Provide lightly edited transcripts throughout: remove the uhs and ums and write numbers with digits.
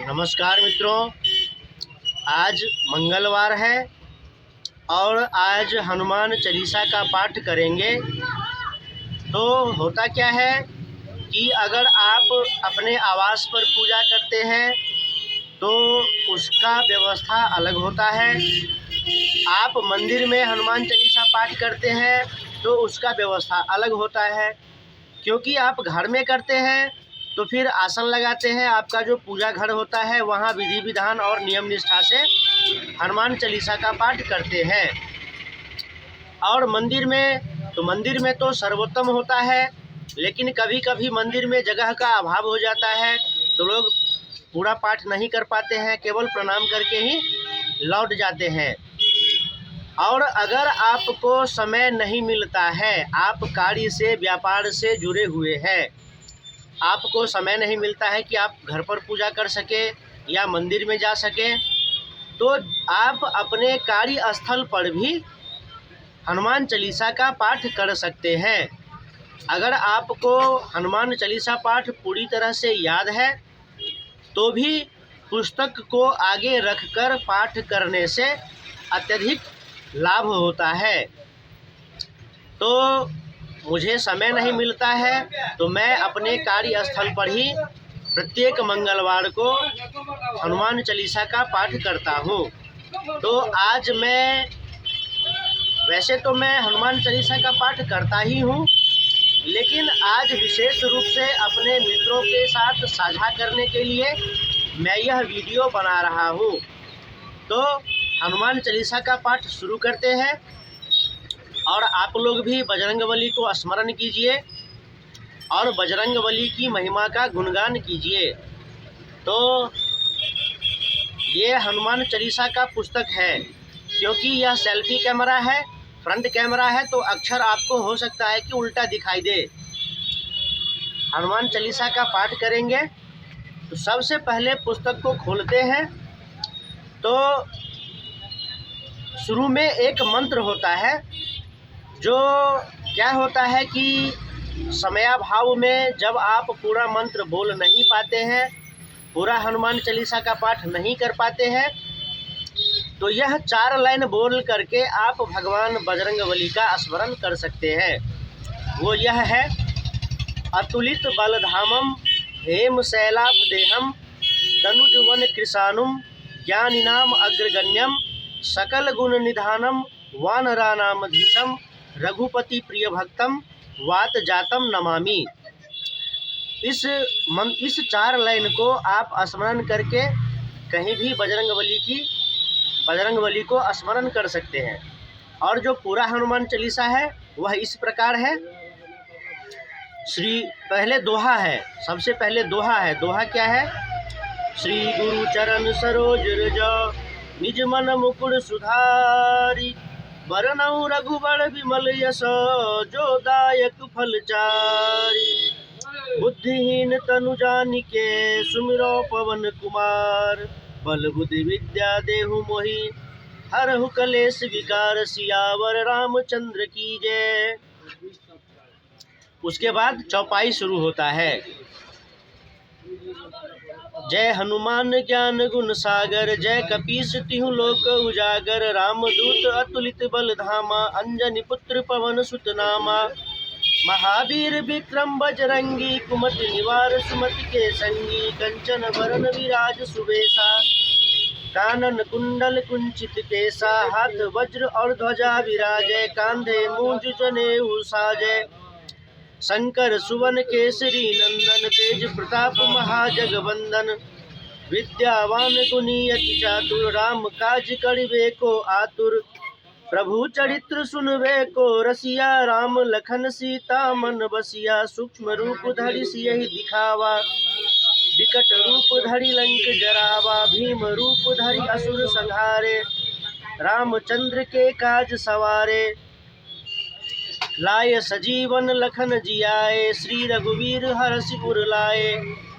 नमस्कार मित्रों, आज मंगलवार है और आज हनुमान चालीसा का पाठ करेंगे। तो होता क्या है कि अगर आप अपने आवास पर पूजा करते हैं तो उसका व्यवस्था अलग होता है। आप मंदिर में हनुमान चालीसा पाठ करते हैं तो उसका व्यवस्था अलग होता है। क्योंकि आप घर में करते हैं तो फिर आसन लगाते हैं, आपका जो पूजा घर होता है वहाँ विधि विधान और नियम निष्ठा से हनुमान चालीसा का पाठ करते हैं। और मंदिर में तो सर्वोत्तम होता है, लेकिन कभी कभी मंदिर में जगह का अभाव हो जाता है तो लोग पूरा पाठ नहीं कर पाते हैं, केवल प्रणाम करके ही लौट जाते हैं। और अगर आपको समय नहीं मिलता है, आप कार्य से व्यापार से जुड़े हुए हैं, आपको समय नहीं मिलता है कि आप घर पर पूजा कर सकें या मंदिर में जा सकें, तो आप अपने कार्यस्थल पर भी हनुमान चालीसा का पाठ कर सकते हैं। अगर आपको हनुमान चालीसा पाठ पूरी तरह से याद है तो भी पुस्तक को आगे रखकर पाठ करने से अत्यधिक लाभ होता है। तो मुझे समय नहीं मिलता है तो मैं अपने कार्यस्थल पर ही प्रत्येक मंगलवार को हनुमान चालीसा का पाठ करता हूँ। तो आज वैसे तो मैं हनुमान चालीसा का पाठ करता ही हूँ, लेकिन आज विशेष रूप से अपने मित्रों के साथ साझा करने के लिए मैं यह वीडियो बना रहा हूँ। तो हनुमान चालीसा का पाठ शुरू करते हैं और आप लोग भी बजरंगबली को स्मरण कीजिए और बजरंगबली की महिमा का गुणगान कीजिए। तो ये हनुमान चालीसा का पुस्तक है, क्योंकि यह सेल्फी कैमरा है, फ्रंट कैमरा है, तो अक्षर आपको हो सकता है कि उल्टा दिखाई दे। हनुमान चालीसा का पाठ करेंगे तो सबसे पहले पुस्तक को खोलते हैं तो शुरू में एक मंत्र होता है, जो क्या होता है कि समयाभाव में जब आप पूरा मंत्र बोल नहीं पाते हैं, पूरा हनुमान चालीसा का पाठ नहीं कर पाते हैं, तो यह 4 लाइन बोल करके आप भगवान बजरंगबली का स्मरण कर सकते हैं। वो यह है: अतुलित बलधामम हेम शैलाभदेहम तनुजवन कृशानुम ज्ञानिनाम अग्रगण्यम सकल गुण निधानम वानरानामधीशम रघुपति प्रिय भक्तम वात जातम नमामि। इस 4 लाइन को आप स्मरण करके कहीं भी बजरंगबली को स्मरण कर सकते हैं। और जो पूरा हनुमान चालीसा है वह इस प्रकार है। पहले दोहा है, सबसे पहले दोहा है। दोहा क्या है? श्री गुरु चरण सरोज रज निज मन मुकुर सुधारी वरनऊ रघुबर विमल यश जो दायक फल चारि बुद्धिहीन तनु जानिके सुमिरो पवन कुमार बल बुद्धि विद्या देहु मोहि हरहु कलेश विकार सियावर रामचंद्र की जय। उसके बाद चौपाई शुरू होता है। जय हनुमान ज्ञान गुण सागर जय कपीस तिहु लोक उजागर रामदूत अतुलित बल धामा अंजनी पुत्र पवन सुत नामा महावीर विक्रम बजरंगी कुमति निवार सुमति के संगी कंचन वरन विराज सुबेसा कानन कुंडल कुंचित केसा हाथ वज्र और ध्वजा विराजय कांधे मूंज जनेऊ साजय शंकर सुवन केसरी नंदन तेज प्रताप महाजगवंदन विद्यावान गुणी अति चातुर राम काज करिबे को आतुर प्रभु चरित्र सुनबे को रसिया राम लखन सीता मन बसिया सूक्ष्म रूप धरि सियहि दिखावा विकट रूप धरि लंक जरावा भीम रूप धरि असुर संहारे रामचंद्र के काज सवारे लाए सजीवन लखन जियाए श्री रघुवीर हरषि उर लाए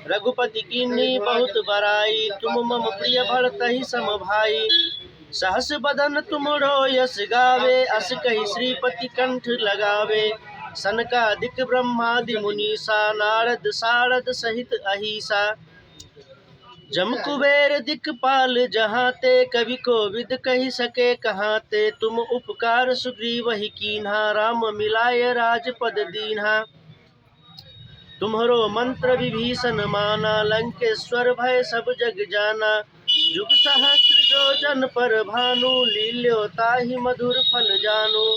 रघुपति कीन्ही बहुत बड़ाई तुम मम प्रिय भरतहि सम भाई सहस बदन तुमरो यश गावे अस कहि श्रीपति कंठ लगावे सनकादिक ब्रह्मादि मुनीसा नारद सारद सहित अहिसा जम कुबेर दिक्पाल जहाँ ते, कवि कोविद कही सके कहाँ ते। तुम उपकार सुग्रीव ही कीन्हा, राम मिलाय राजपद दीन्हा। तुम्हरो मंत्र विभीषण माना, लंकेश्वर भय सब जग जाना। जुग सहस्र जो जन पर भानु, लील्यो ताहि मधुर फल जानु।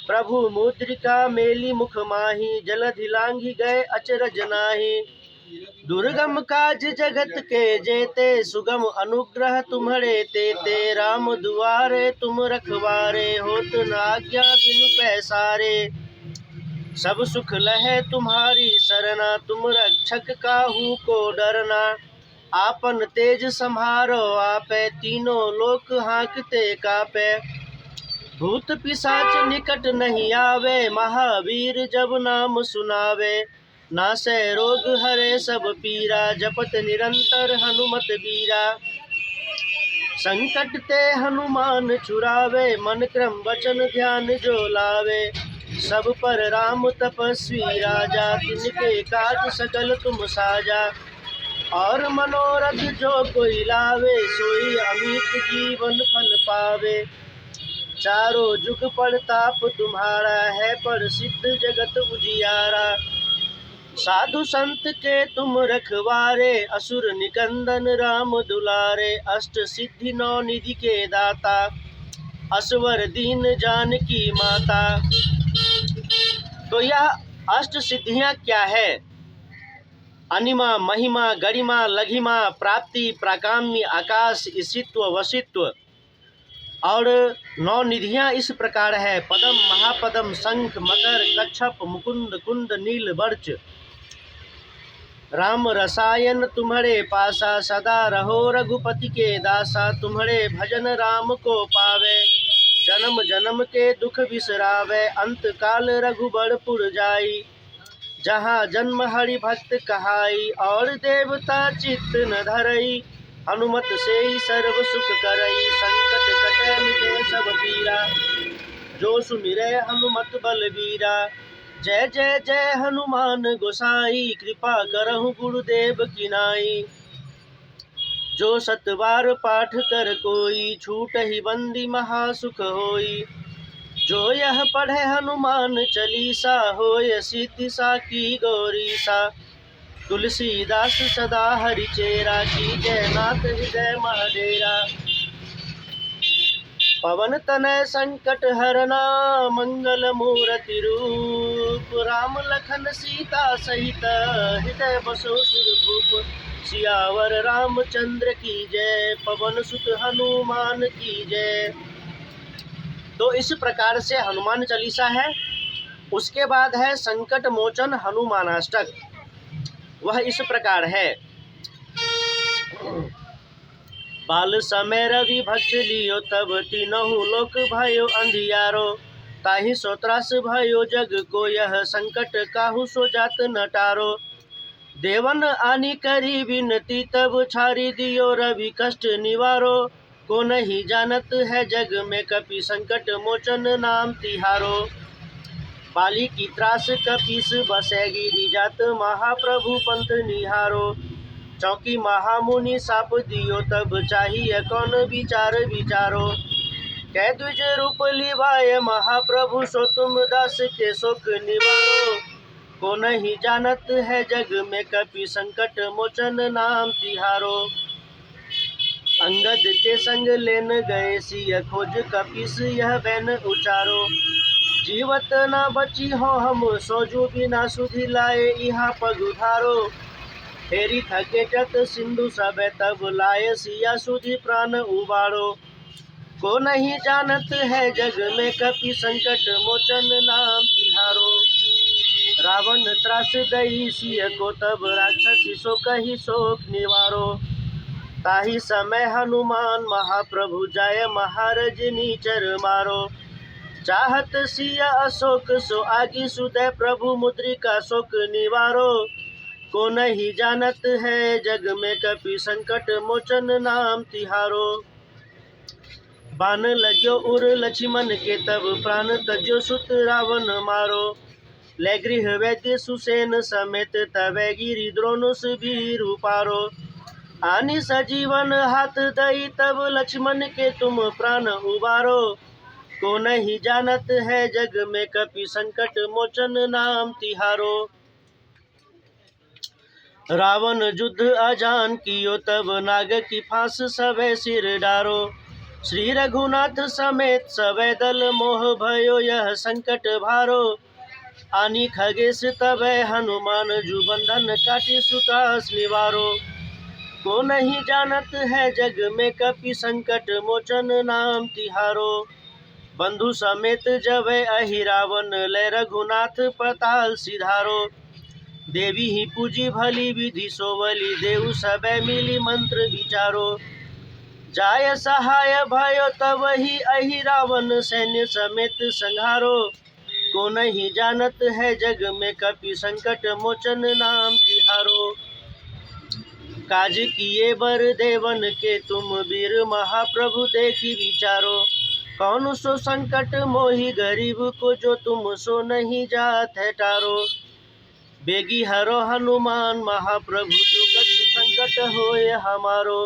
प्रभु मुद्रिका मेली मुख माही, जलधि लांघि गए अचरज नाहि। दुर्गम काज जगत के जेते, सुगम अनुग्रह तुम्हरे तेते। राम दुआरे तुम रखवारे, होत न आज्ञा बिनु पैसारे। सब सुख लहै तुम्हारी सरना, तुम रक्षक काहू को डरना। आपन तेज सम्हारो आपै, तीनों लोक हाँकते कापै। भूत पिशाच निकट नहीं आवे, महावीर जब नाम सुनावे। नासै रोग हरे सब पीरा, जपत निरंतर हनुमत बीरा। संकट ते हनुमान छुड़ावे, मन क्रम वचन ध्यान जो लावे। सब पर राम तपस्वी राजा, तिनके काज सकल तुम साजा। और मनोरथ जो कोई लावे, सोई अमित जीवन फल पावे। चारों जुग प्रताप तुम्हारा है, प्रसिद्ध जगत उजियारा। साधु संत के तुम रखवारे, असुर निकंदन राम दुलारे। अष्ट सिद्धि नौ निधि के दाता, असवर दीन जानकी माता। तो यह अष्ट सिद्धियां क्या है? अनिमा, महिमा, गरिमा, लघिमा, प्राप्ति, प्राकाम्य, आकाश, ईशित्व, वशित्व। और 9 निधियां इस प्रकार है: पदम, महापदम, शंख, मकर, कच्छप, मुकुंद, कुंद, नील, वर्च। राम रसायन तुम्हारे पासा, सदा रहो रघुपति के दासा। तुम्हारे भजन राम को पावे, जन्म जन्म के दुख बिसरावे। अंत काल रघुबरपुर जाई, जहाँ जन्म हरि भक्त कहाई। और देवता चित्त न धरई, हनुमत से ही सर्व सुख करई। संकट कटै मिटै सब पीरा, जो सुमिरै हनुमत बलबीरा। जय जय जय हनुमान गोसाई, कृपा करहु गुरुदेव की नाई। जो सतबार पाठ कर कोई, छूटहि बंदी महासुख होई। जो यह पढ़े हनुमान चालीसा, होय सिद्धि साकी गौरीसा। तुलसीदास सदा हरिचेरा, की जय नाथ हृदय महडेरा। पवन तनय संकट हरना, मंगल मूर्ति रूप। राम लखन सीता सहित, हृदय बसो सुरभूप। सियावर रामचंद्र की जय, पवन सुत हनुमान की जय। तो इस प्रकार से हनुमान चालीसा है। उसके बाद है संकट मोचन हनुमानाष्टक। वह इस प्रकार है: बाल समय रवि भक्ष लियो, तब तीनहु लोक भयो अंधियारो। ताहि सो त्रास भयो जग को, यह संकट काहू सो जात न टारो। देवन आनी करी विनती, तब छारी दियो रवि कष्ट निवारो। को नहीं जानत है जग में, कपि संकट मोचन नाम तिहारो। बाली की त्रास कपीस बसै गिरि, जात महाप्रभु पंथ निहारो। चौकी महामुनि साप दियो, तब चाहिए कौन विचार विचारो। कै द्विज रूप लिवाय महाप्रभु, सो तुम दास के शोक निवारो। को नहीं जानत है जग में, कपि संकट मोचन नाम तिहारो। अंगद के संग लेन गए सिय, खोज कपीस यह बैन उचारो। जीवत न बची हो हम, सोजू बिना सुधि लाए इहा पग उधारो। फेरी थके जत सिंधु सब, तब लाए सिया सुधि प्राण उबारो। को नहीं जानत है जग में, कपि संकट मोचन नाम तिहारो। रावण त्रास दई सिय को, तब राक्षसी सो कही शोक निवारो। ताहि समय हनुमान महाप्रभु, जाय महाराज नीचर मारो। चाहत सिया अशोक, सो आगी सुदय प्रभु मुद्रिका शोक निवारो। को नहीं जानत है जग में, कपि संकट मोचन नाम तिहारो। बान लग्यो उर लक्ष्मण के, तब प्राण तज्यो सुत रावण मारो। ले गृह वैद्य सुसेन समेत, तबै गिरि द्रोण सुबीर उपारो। आनी सजीवन हाथ दई तब लक्ष्मण के तुम प्राण उबारो। को नहीं जानत है जग में कपि संकट मोचन नाम तिहारो। रावण युद्ध अजान कियो तब नाग की फांस सबे सिर डारो। श्री रघुनाथ समेत सबे दल मोह भयो यह संकट भारो। आनी खगेश तबे हनुमान जु बंधन काटी सुतास निवारो। को नहीं जानत है जग में कपि संकट मोचन नाम तिहारो। बंधु समेत जबे अहि रावण ले रघुनाथ पताल सिधारो। देवी ही पूजी भली विधि सोवली देव सबे मिली मंत्र विचारो। जाय सहाय भयो तब ही अहि रावण सैन्य समेत संहारो। को नहीं जानत है जग में कपि संकट मोचन नाम तिहारो। काज किए बर देवन के तुम वीर महाप्रभु देखी विचारो। कौन सो संकट मोहि गरीब को जो तुम सो नहीं जात है टारो। बेगी हरो हनुमान महाप्रभु जो कछु संकट होए हमारो।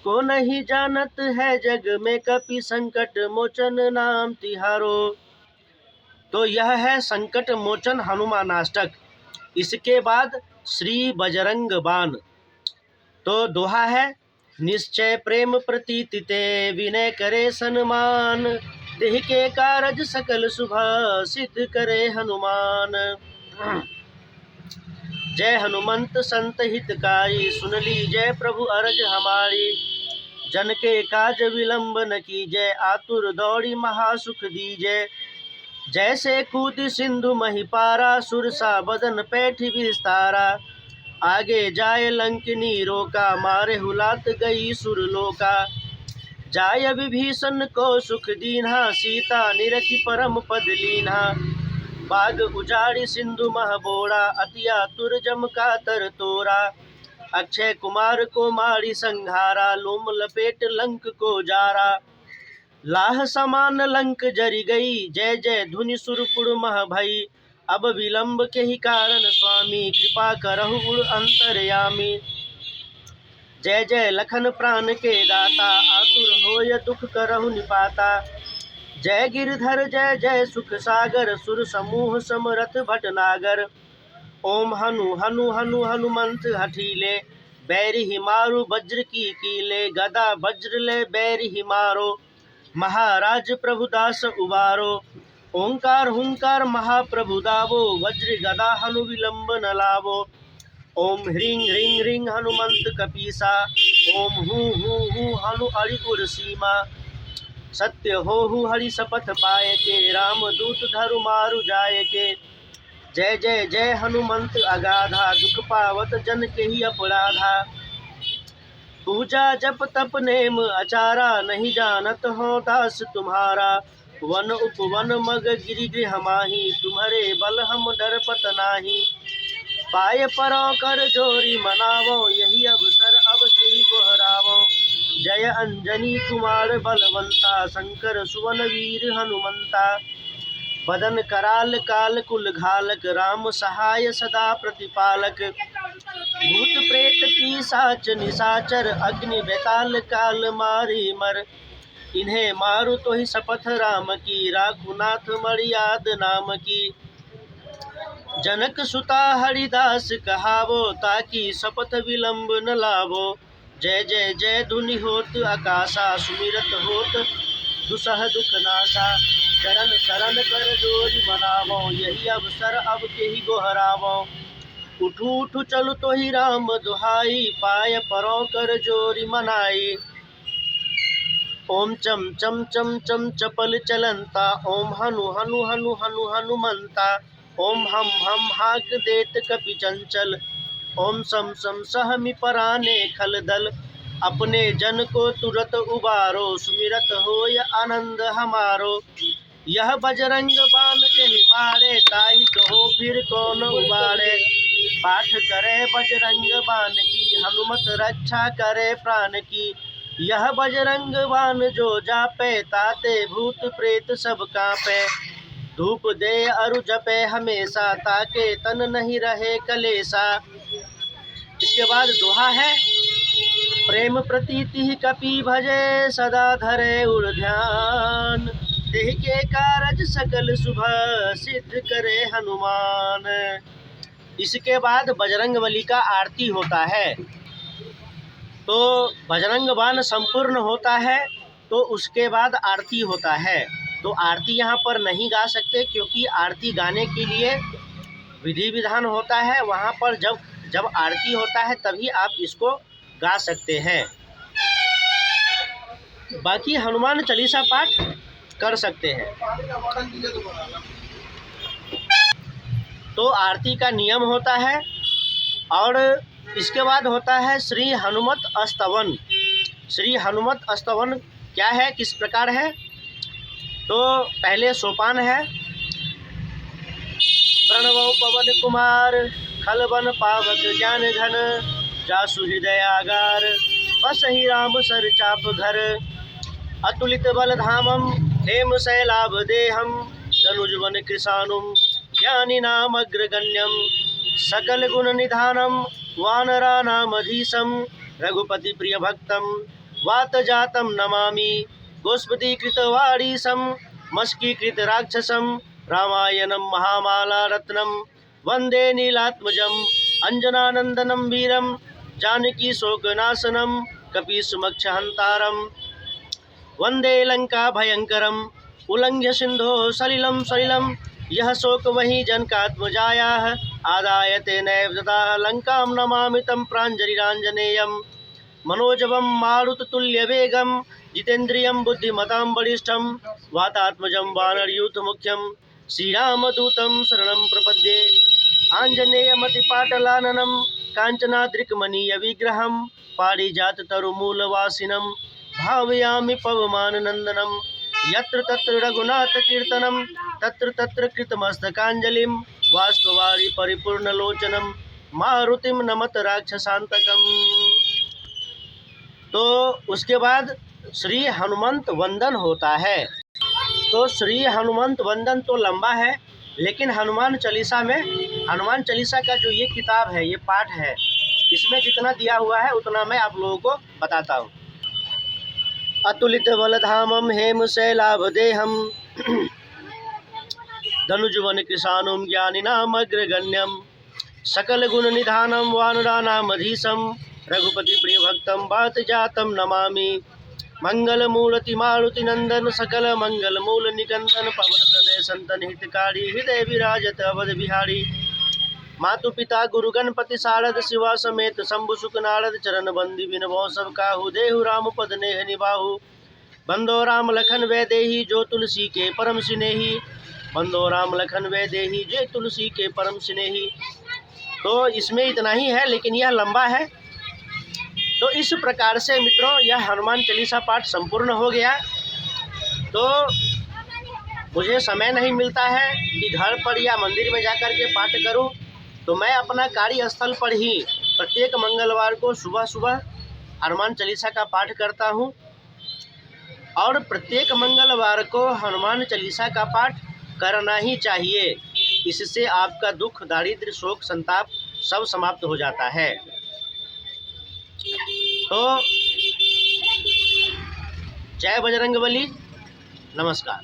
को नहीं जानत है जग में कपि संकट मोचन नाम तिहारो। तो यह है संकट मोचन हनुमानाष्टक। इसके बाद श्री बजरंग बाण। तो दोहा है, निश्चय प्रेम प्रतीति ते विनय करे सन्मान। देह के कारज सकल शुभ सिद्ध करे हनुमान। जय हनुमंत संत हितकारी सुन लीजय प्रभु अरज हमारी। जन के काज विलंब न कीजय आतुर दौड़ी महासुख दीजय। जैसे कूद सिंधु महिपारा सुरसा बदन पैठ विस्तारा। आगे जाय लंकिनी रोका मारे हुलात गई सुरलोका। जाय विभीषण को सुख दीन्हा सीता निरखी परम पद लीन्हा। बाग उजाड़ी सिंधु मह बोड़ा अति आतुर जम का तर तोरा। अक्षय कुमार को मारी संघारा लोम लपेट लंक को जारा। लाह समान लंक जरी गई जय जय धुनि सुरपुर मह भई। अब विलंब के ही कारण स्वामी कृपा करहु उड़ अंतरयामी। जय जय लखन प्राण के दाता आतुर होय दुख करहु निपाता। जय गिरधर जय जय सुख सागर सुर समूह समरथ भटनागर। ओम हनु हनु हनु हनुमंत हठीले बैरि ही मारु वज्र की कीले। गदा वज्र ले बैरि ही मारो महाराज प्रभुदास उबारो। ओंकार हुंकार महाप्रभु दावो वज्र गदा हनु विलंब न लावो। ओम ह्रीं ह्रीं ह्रीं हनुमंत कपीसा। ओम हूँ हनु अरि उर सीमा। सत्य हो हरि शपथ पाए के राम दूत धरु मारु जाय के। जय जय जय हनुमंत अगाधा दुख पावत जन के ही अपराधा। पूजा जप तप नेम अचारा नहीं जानत हो दास तुम्हारा। वन उपवन मग गिरि गृह माही तुम्हारे बल हम डरपत नाही। पाय परो कर जोरी मनावो यही अवसर अब के गोहरावो। जय अंजनी कुमार बलवंता शंकर सुवन वीर हनुमंता। बदन कराल काल कुल घालक राम सहाय सदा प्रतिपालक। भूत प्रेत की साच निशाचर अग्नि बेताल काल मारी मर। इन्हें मारु तो ही शपथ राम की राखु नाथ मर्याद नाम की। जनक सुता हरिदास कहावो ताकि शपथ विलंब न लावो। जय जय जय धुनि होत आकाशा सुमिरत होत दुसह दुख नाशा। चरण शरण कर जोरी मनावो यही अवसर अब के ही गोहरावो। उठू उठू चलु तो ही राम दुहाई पाय परो कर जोरी मनाई। ओम चम चम चम चम चपल चलंता ओम हनु हनु हनु हनु हनुमंता। ओम हम हाक देत कपि चंचल ओम सम सम सहमि पराने खल दल। अपने जन को तुरत उबारो सुमिरत होय आनंद हमारो। यह बजरंग बाण जहि मारे ताहि कहो फिर कौन उबारे। पाठ करे बजरंग बाण की हनुमत रक्षा करे प्राण की। यह बजरंग बाण जो जापे ताते भूत प्रेत सब कांपे। धूप दे अरु जपे हमेशा ताके तन नहीं रहे कलेसा। इसके बाद दोहा है, प्रेम प्रीति कपि भजे सदा धरे उर ध्यान। देह के कारज सकल शुभ सिद्ध करे हनुमान। इसके बाद बजरंगबली का आरती होता है। तो बजरंग बाण संपूर्ण होता है तो उसके बाद आरती होता है। तो आरती यहाँ पर नहीं गा सकते क्योंकि आरती गाने के लिए विधि विधान होता है। वहाँ पर जब आरती होता है तभी आप इसको गा सकते हैं। बाकी हनुमान चालीसा पाठ कर सकते हैं। तो आरती का नियम होता है और इसके बाद होता है श्री हनुमत स्तवन। श्री हनुमत स्तवन क्या है, किस प्रकार है? तो पहले सोपान है। प्रणवो पवन कुमार खलवन पावक ज्ञान घन। जासु हृदयागार बसहि राम सर चाप घर। अतुलित बल धामम हेम शैलाभ देहम। तनुजवन कृशानुम ज्ञानी नाम अग्रगण्यम। सकल गुण निधानम वानरानामधीशं। रघुपति प्रिय भक्तम वात जातम नमामि। गोस्पति कृतवारीशं मस्कीकृत राक्षसं। रामायणं महामाला रत्नम वंदे नीलात्मजं। अंजनानंदनं वीरं जानकी शोकनाशनं। कपीसुमक्ष हंतारं वंदे लंका भयंकरम। उल्लंघ्य सिंधो सलिलं सलिलं। यह शोक वही जनकात्मजायाः। आदाय तेनैव ददाह लंकां नमामि तं प्राञ्जलिराञ्जनेयं। मनोजवं मारुततुल्यवेगं जितेन्द्रियं बुद्धिमतां वरिष्ठं। वातात्मजं वानरयूथमुख्यं श्रीरामदूतं शरणं प्रपद्ये। आञ्जनेयमतिपाटलाननं काञ्चनाद्रिकमनीयविग्रहं। पारिजाततरुमूलवासिनं भावयामि पवमाननन्दनं। यत्र तत्र रघुनाथकीर्तनं तत्र तत्र कृतमस्तकाञ्जलिं। वाष्पवारि परिपूर्णलोचनं मारुतिं नमत राक्षसान्तकम्। तो उसके बाद श्री हनुमंत वंदन होता है। तो श्री हनुमंत वंदन तो लंबा है, लेकिन हनुमान चालीसा में, हनुमान चालीसा का जो ये किताब है, ये पाठ है, इसमें जितना दिया हुआ है उतना मैं आप लोगों को बताता हूँ। अतुलित बलधामम हेम शैलाभदेहम। धनुजवन कृशानुम ज्ञानिनाम अग्रगण्यम। सकल गुण निधानम वानरानामधीशं। रघुपति प्रिय भक्तम वात जातम नमामि। मंगल मूर्ति मारुति नंदन सकल मंगल मूल निकंदन। पवन तनय संतन हितकारी हृदय विराजत अवध बिहारी। मातु पिता गुरु गणपति सारद शिवा समेत शंभु सुख नारद। चरण बंदी बिनबो सब काहू देहु राम पद नेह निबाहु। बंदो राम लखन वैदेही जो तुलसी के परम स्नेही। बंदो राम लखन वैदेही जो तुलसी के परम स्नेही। तो इसमें इतना ही है, लेकिन यह लंबा है। तो इस प्रकार से मित्रों यह हनुमान चालीसा पाठ संपूर्ण हो गया। तो मुझे समय नहीं मिलता है कि घर पर या मंदिर में जाकर के पाठ करूं, तो मैं अपना कार्यस्थल पर ही प्रत्येक मंगलवार को सुबह सुबह हनुमान चालीसा का पाठ करता हूं। और प्रत्येक मंगलवार को हनुमान चालीसा का पाठ करना ही चाहिए। इससे आपका दुख, दारिद्र्य, शोक, संताप सब समाप्त हो जाता है। तो जय बजरंगबली, नमस्कार।